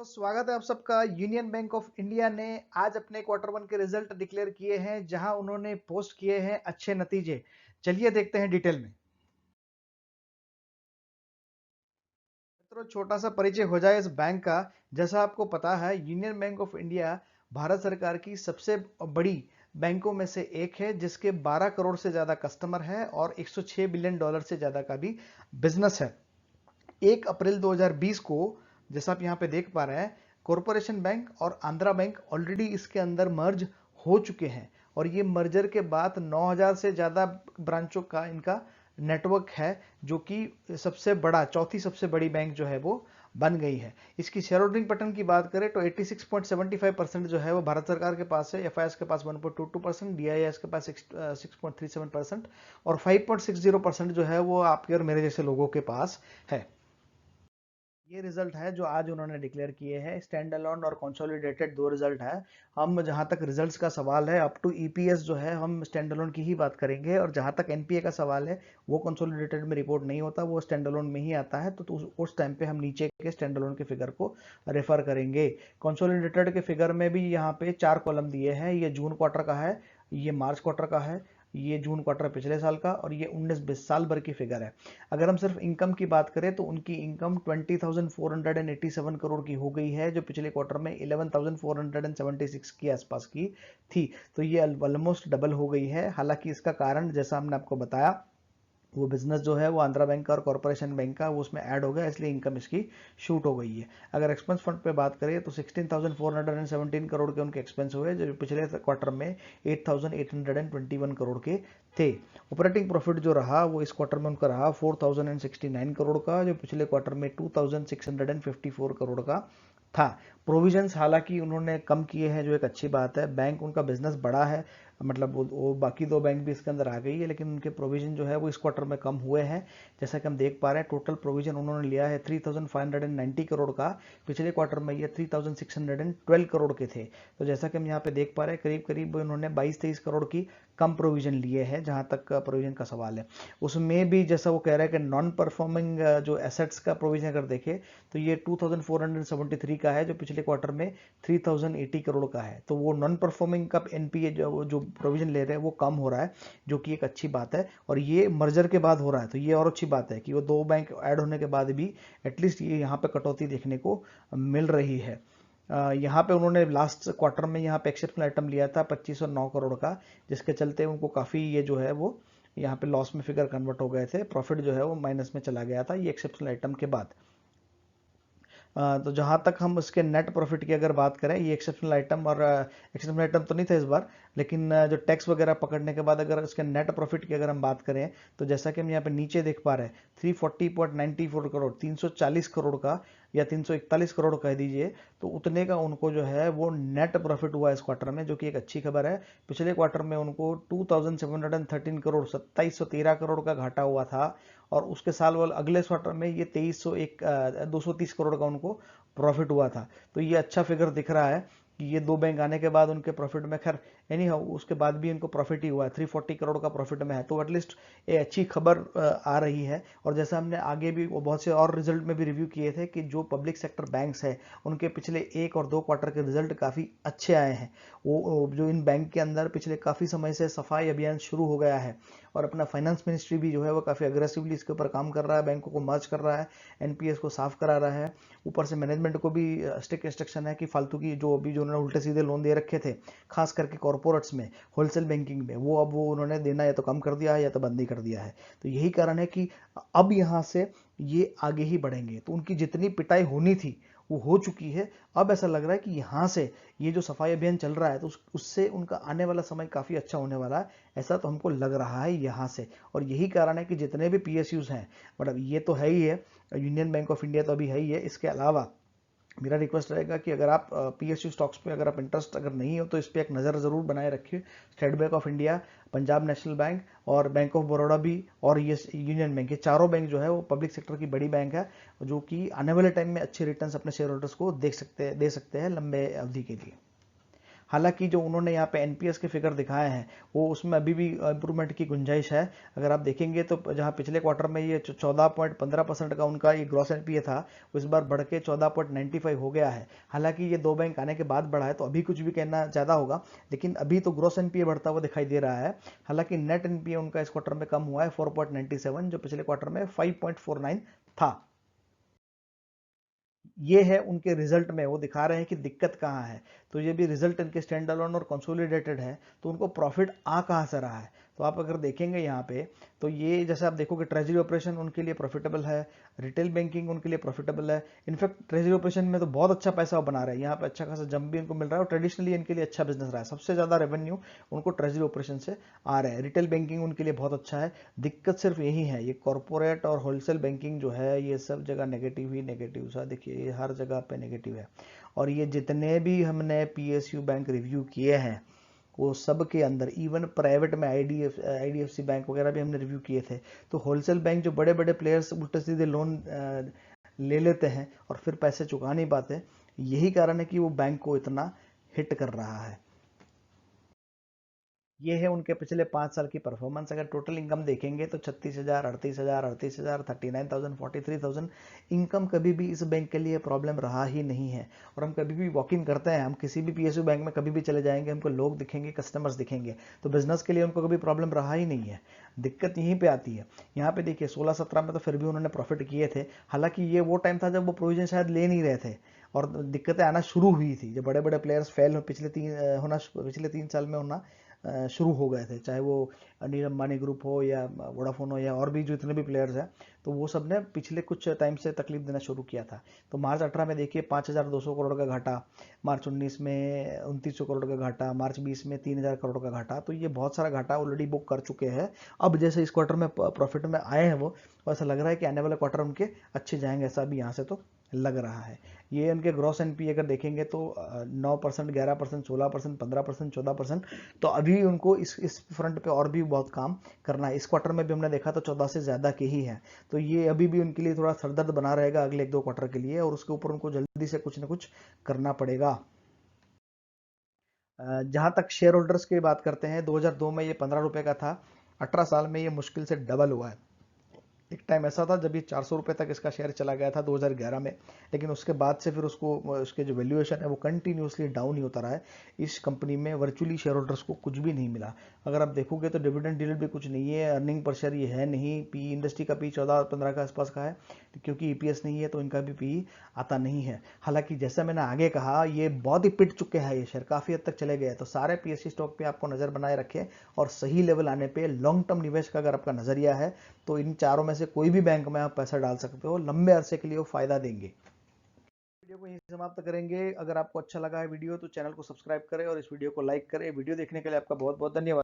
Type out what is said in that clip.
तो स्वागत है आप सबका। यूनियन बैंक ऑफ इंडिया ने आज अपने क्वार्टर वन के रिजल्ट डिक्लेयर किए हैं, जहां उन्होंने पोस्ट किए हैं अच्छे नतीजे। चलिए देखते हैं डिटेल में। मित्रों, छोटा सा परिचय हो जाए इस बैंक का। जैसा आपको पता है, union bank of India Bharat सरकार की सबसे बड़ी बैंकों में से एक है, जिसके 12 करोड़ से ज्यादा कस्टमर है और 106 बिलियन डॉलर से ज्यादा का भी बिजनेस है। 1 अप्रैल 2020 को, जैसा आप यहाँ पे देख पा रहे हैं, कॉरपोरेशन बैंक और आंध्रा बैंक ऑलरेडी इसके अंदर मर्ज हो चुके हैं और ये मर्जर के बाद 9000 से ज़्यादा ब्रांचों का इनका नेटवर्क है, जो कि सबसे बड़ा, चौथी सबसे बड़ी बैंक जो है वो बन गई है। इसकी शेयर होल्डिंग पैटर्न की बात करें तो 86.75% जो है वो भारत सरकार के पास है, एफआईएस के पास 1.22%, डीआईएस के पास 6.37% और 5.60% जो है वो आपके और मेरे जैसे लोगों के पास है। ये रिजल्ट है जो आज उन्होंने डिक्लेयर किए हैं। स्टैंड अलोन और कंसोलिडेटेड दो रिजल्ट है। हम जहां तक रिजल्ट्स का सवाल है, अप टू ईपीएस जो है हम स्टैंड अलोन की ही बात करेंगे, और जहां तक एनपीए का सवाल है वो कंसोलिडेटेड में रिपोर्ट नहीं होता, वो स्टैंड अलोन में ही आता है। तो उस टाइम पे हम नीचे के स्टैंड अलोन के फिगर को रेफर करेंगे। कंसोलिडेटेड के फिगर में भी यहाँ पे 4 कॉलम दिए हैं। ये जून क्वार्टर का है, ये मार्च क्वार्टर का है, ये जून क्वार्टर पिछले साल का, और ये 19-20 साल भर की फिगर है। अगर हम सिर्फ इनकम की बात करें तो उनकी इनकम 20,487 करोड़ की हो गई है, जो पिछले क्वार्टर में 11,476 के आसपास की थी। तो ये ऑलमोस्ट डबल हो गई है। हालांकि इसका कारण, जैसा हमने आपको बताया, वो बिजनेस जो है वो आंध्रा बैंक का और कॉर्पोरेशन बैंक का वो उसमें ऐड हो गया, इसलिए इनकम इसकी शूट हो गई है। अगर एक्सपेंस फंड पे बात करें तो 16,417 करोड़ के उनके एक्सपेंस हुए, जो पिछले क्वार्टर में 8,821 करोड़ के थे। ऑपरेटिंग प्रॉफिट जो रहा वो इस क्वार्टर में उनका रहा 4,069 करोड़ का, जो पिछले क्वार्टर में 2,654 करोड़ का था। प्रोविजंस हालांकि उन्होंने कम किए हैं, जो एक अच्छी बात है। बैंक उनका बिजनेस बड़ा है, मतलब वो बाकी दो बैंक भी इसके अंदर आ गई है, लेकिन उनके प्रोविजन जो है वो इस क्वार्टर में कम हुए हैं। जैसा कि हम देख पा रहे हैं, टोटल प्रोविजन उन्होंने लिया है 3,590 करोड़ का। पिछले क्वार्टर में ये 3,612 करोड़ के थे। तो जैसा कि हम यहाँ पे देख पा रहे हैं, करीब करीब उन्होंने 22-23 करोड़ की कम प्रोविजन लिए हैं, जहां तक प्रोविजन का सवाल है। उसमें भी जैसा वो कह रहा है कि नॉन परफॉर्मिंग जो एसेट्स का प्रोविजन अगर देखें तो ये 2,473 का है, जो पिछले क्वार्टर में 3,080 करोड़ का है। तो वो नॉन परफॉर्मिंग का एनपीए जो प्रोविजन ले रहे हैं वो कम हो रहा है, जो कि एक अच्छी बात है। और ये मर्जर के बाद हो रहा है, तो ये और अच्छी बात है कि वो दो बैंक ऐड होने के बाद भी एटलीस्ट ये यहाँ पे कटौती देखने को मिल रही है। यहाँ पे उन्होंने लास्ट क्वार्टर में यहाँ पे एक्सेप्शनल आइटम लिया था 2509 करोड़ का, जिसके चलते उनको काफ़ी ये जो है वो यहाँ पे लॉस में फिगर कन्वर्ट हो गए थे। प्रॉफिट जो है वो माइनस में चला गया था ये एक्सेप्शनल आइटम के बाद। तो जहाँ तक हम उसके नेट प्रॉफिट की अगर बात करें, ये एक्सेप्शनल आइटम, और एक्सेप्शनल आइटम तो नहीं था इस बार, लेकिन जो टैक्स वगैरह पकड़ने के बाद अगर उसके नेट प्रॉफिट की अगर हम बात करें, तो जैसा कि हम यहाँ पे नीचे देख पा रहे हैं 340.94 करोड़, 340 करोड़ का या 341 करोड़ कह दीजिए, तो उतने का उनको जो है वो नेट प्रॉफिट हुआ इस क्वार्टर में, जो कि एक अच्छी खबर है। पिछले क्वार्टर में उनको 2,713 करोड़, 2,713 करोड़ का घाटा हुआ था, और उसके साल वाले अगले क्वार्टर में ये 230 करोड़ का उनको प्रॉफिट हुआ था। तो ये अच्छा फिगर दिख रहा है कि ये दो बैंक आने के बाद उनके प्रॉफिट में, खैर एनी हाउ उसके बाद भी इनको प्रॉफिट ही हुआ है, 340 करोड़ का प्रॉफिट में है। तो एटलीस्ट ये अच्छी खबर आ रही है। और जैसा हमने आगे भी बहुत से और रिजल्ट में भी रिव्यू किए थे कि जो पब्लिक सेक्टर बैंक्स है उनके पिछले 1 और 2 क्वार्टर के रिजल्ट काफ़ी अच्छे आए हैं। वो जो इन बैंक के अंदर पिछले काफ़ी समय से सफाई अभियान शुरू हो गया है, और अपना फाइनेंस मिनिस्ट्री भी जो है वो काफ़ी अग्रेसिवली इसके ऊपर काम कर रहा है, बैंकों को मर्ज कर रहा है, एनपीएस को साफ करा रहा है। ऊपर से मैनेजमेंट को भी स्ट्रिक्ट इंस्ट्रक्शन है कि फालतू की जो अभी जो उन्होंने उल्टे सीधे लोन दे रखे थे, खास करके कॉर्पोरेट्स में, होलसेल बैंकिंग में, वो अब वो उन्होंने देना या तो कम कर दिया है या तो बंद ही कर दिया है। तो यही कारण है कि अब यहाँ से ये आगे ही बढ़ेंगे। तो उनकी जितनी पिटाई होनी थी वो हो चुकी है। अब ऐसा लग रहा है कि यहाँ से ये जो सफाई अभियान चल रहा है, तो उससे उनका आने वाला समय काफ़ी अच्छा होने वाला है, ऐसा तो हमको लग रहा है यहाँ से। और यही कारण है कि जितने भी पीएसयूज हैं, मतलब ये तो है ही है, यूनियन बैंक ऑफ इंडिया तो अभी है ही है, इसके अलावा मेरा रिक्वेस्ट रहेगा कि अगर आप पीएसयू स्टॉक्स पे अगर आप इंटरेस्ट अगर नहीं हो तो इस पर एक नज़र ज़रूर बनाए रखिए। State bank of India, Punjab national bank और बैंक ऑफ बड़ौदा भी, और ये यूनियन बैंक, ये चारों बैंक जो है वो पब्लिक सेक्टर की बड़ी बैंक है, जो कि आने वाले टाइम में अच्छे रिटर्न्स अपने शेयर होल्डर्स को दे सकते हैं लंबे अवधि के लिए। हालांकि जो उन्होंने यहाँ पे एनपीएस के फिगर दिखाए हैं वो उसमें अभी भी इंप्रूवमेंट की गुंजाइश है। अगर आप देखेंगे तो जहाँ पिछले क्वार्टर में ये 14.15% का उनका ये ग्रॉस एनपीए था, वो इस बार बढ़ के 14.95 हो गया है। हालांकि ये दो बैंक आने के बाद बढ़ा है तो अभी कुछ भी कहना ज़्यादा होगा, लेकिन अभी तो ग्रॉस एनपीए बढ़ता हुआ दिखाई दे रहा है। हालांकि नेट एनपीए उनका इस क्वार्टर में कम हुआ है 4.97, जो पिछले क्वार्टर में 5.49 था। ये है उनके रिजल्ट में, वो दिखा रहे हैं कि दिक्कत कहाँ है। तो ये भी रिजल्ट इनके स्टैंड अलोन और कंसोलिडेटेड है, तो उनको प्रॉफिट आ कहाँ से रहा है। तो आप अगर देखेंगे यहाँ पे, तो ये जैसे आप देखोगे ट्रेजरी ऑपरेशन उनके लिए प्रॉफिटेबल है, रिटेल बैंकिंग उनके लिए प्रॉफिटेबल है। इनफैक्ट ट्रेजरी ऑपरेशन में तो बहुत अच्छा पैसा वो बना रहे हैं, यहाँ पे अच्छा खासा जंप भी इनको मिल रहा है और ट्रेडिशनली इनके लिए अच्छा बिजनेस रहा है। सबसे ज्यादा रेवेन्यू उनको ट्रेजरी ऑपरेशन से आ रहा है। रिटेल बैंकिंग उनके लिए बहुत अच्छा है। दिक्कत सिर्फ यही है, ये कॉरपोरेट और होलसेल बैंकिंग जो है ये सब जगह नेगेटिव ही नेगेटिव सा, देखिए ये हर जगह पे नेगेटिव है। और ये जितने भी हमने पीएसयू बैंक रिव्यू किए हैं वो सब के अंदर, इवन प्राइवेट में आईडीएफसी बैंक वगैरह भी हमने रिव्यू किए थे, तो होलसेल बैंक जो बड़े बड़े प्लेयर्स उल्टे सीधे लोन ले लेते हैं और फिर पैसे चुका नहीं पाते, यही कारण है कि वो बैंक को इतना हिट कर रहा है। ये है उनके पिछले 5 साल की परफॉर्मेंस। अगर टोटल इनकम देखेंगे तो 36,000, 38,000, 38,000, 39,000, 43,000 इनकम कभी भी इस बैंक के लिए प्रॉब्लम रहा ही नहीं है। और हम कभी भी वॉक इन करते हैं, हम किसी भी पीएसयू बैंक में कभी भी चले जाएंगे, हमको लोग दिखेंगे, कस्टमर्स दिखेंगे, तो बिजनेस के लिए उनको कभी प्रॉब्लम रहा ही नहीं है। दिक्कत यहीं पे आती है। यहाँ पे देखिए 16-17 में तो फिर भी उन्होंने प्रॉफिट किए थे। हालांकि ये वो टाइम था जब वो प्रोविजन शायद ले नहीं रहे थे और दिक्कतें आना शुरू हुई थी, जब बड़े बड़े प्लेयर्स फेल पिछले 3 साल में होना शुरू हो गए थे, चाहे वो अनिल अंबानी ग्रुप हो या वोडाफोन हो या और भी जो इतने भी प्लेयर्स हैं, तो वो सब ने पिछले कुछ टाइम से तकलीफ देना शुरू किया था। तो मार्च 18 में देखिए 5,200 करोड़ का घाटा, मार्च 19 में 2,900 करोड़ का घाटा, मार्च 20 में 3,000 करोड़ का घाटा, तो ये बहुत सारा घाटा ऑलरेडी बुक कर चुके हैं। अब जैसे इस क्वार्टर में प्रॉफिट में आए हैं वो, ऐसा लग रहा है कि आने वाले क्वार्टर उनके अच्छे जाएंगे, ऐसा भी यहाँ से तो लग रहा है। ये उनके ग्रॉस एनपीए अगर देखेंगे तो 9%, 11%, 16%, 15%, 14%। तो अभी उनको इस फ्रंट पे और भी बहुत काम करना है। इस क्वार्टर में भी हमने देखा तो 14 से ज्यादा के ही है, तो ये अभी भी उनके लिए थोड़ा सरदर्द बना रहेगा अगले 1-2 क्वार्टर के लिए, और उसके ऊपर उनको जल्दी से कुछ ना कुछ करना पड़ेगा। जहां तक शेयर होल्डर्स की बात करते हैं, 2002 में ये 15 रुपए का था, 18 साल में ये मुश्किल से डबल हुआ है। एक टाइम ऐसा था जब ये 400 रुपए तक इसका शेयर चला गया था 2011 में, लेकिन उसके बाद से फिर उसको उसके जो वैल्यूएशन है वो कंटिन्यूसली डाउन ही होता रहा है। इस कंपनी में वर्चुअली शेयर होल्डर्स को कुछ भी नहीं मिला। अगर आप देखोगे तो डिविडेंड डील भी कुछ नहीं है, अर्निंग पर शेयर ये है नहीं, पी इंडस्ट्री का पी 14-15 के आसपास का है, क्योंकि ईपीएस नहीं है तो इनका भी पी आता नहीं है। हालांकि जैसा मैंने आगे कहा, ये बहुत ही पिट चुके हैं, ये शेयर काफी हद तक चले गए, तो सारे पीएससी स्टॉक पे आपको नजर बनाए रखें और सही लेवल आने पे लॉन्ग टर्म निवेश का अगर आपका नजरिया है तो इन चारों में से कोई भी बैंक में आप पैसा डाल सकते हो, लंबे अरसे के लिए वो फायदा देंगे। वीडियो को यहीं समाप्त करेंगे। अगर आपको अच्छा लगा है वीडियो तो चैनल को सब्सक्राइब करें और इस वीडियो को लाइक करें। वीडियो देखने के लिए आपका बहुत बहुत धन्यवाद।